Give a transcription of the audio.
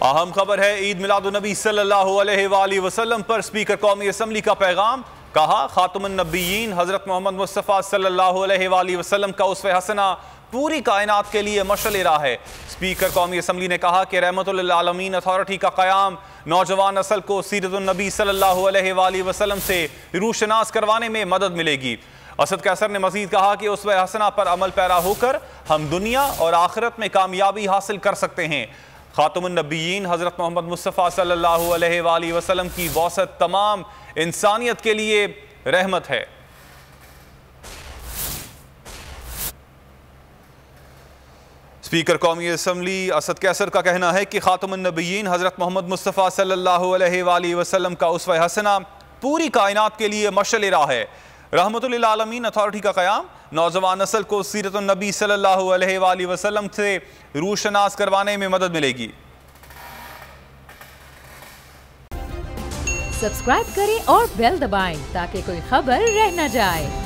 अहम खबर है ईद मिलादुन्नबी सल्लल्लाहु अलैहि वसल्लम पर स्पीकर कौमी असम्बली का पैगाम। कहा खातमुन नबिय्यीन हजरत मोहम्मद मुस्तफ़ा सल्लल्लाहु अलैहि वसल्लम का उसवे हसना पूरी कायनात के लिए मशअल राह है। स्पीकर कौमी असम्बली ने कहा कि रहमतुल आलमीन अथॉरिटी का क़याम नौजवान नस्ल को सीरतुन नबी सल्लल्लाहु अलैहि वसल्लम से रूशनास करवाने में मदद मिलेगी। असद कैसर ने मजीद कहा कि उसवे हसना पर अमल पैरा होकर हम दुनिया और आखिरत में कामयाबी हासिल कर सकते हैं। खातमुन नबिय्यीन हजरत मोहम्मद मुस्तफ़ा सल्लल्लाहु अलैहि वसल्लम की बौसत तमाम इंसानियत के लिए रहमत है। स्पीकर कौमी असम्बली असद कैसर का कहना है कि खातमुन नबिय्यीन हजरत मोहम्मद मुस्तफ़ा सल्लल्लाहु अलैहि वसल्लम का उसवा हसना पूरी कायनात के लिए मशअल राह है। रहमतुल आलमीन अथॉरिटी का क़याम नौजवान नस्ल को सीरतुन नबी सल्लल्लाहु अलैहि वसल्लम से रूशनास करवाने में मदद मिलेगी। सब्सक्राइब करें और बेल दबाएं ताकि कोई खबर रह न जाए।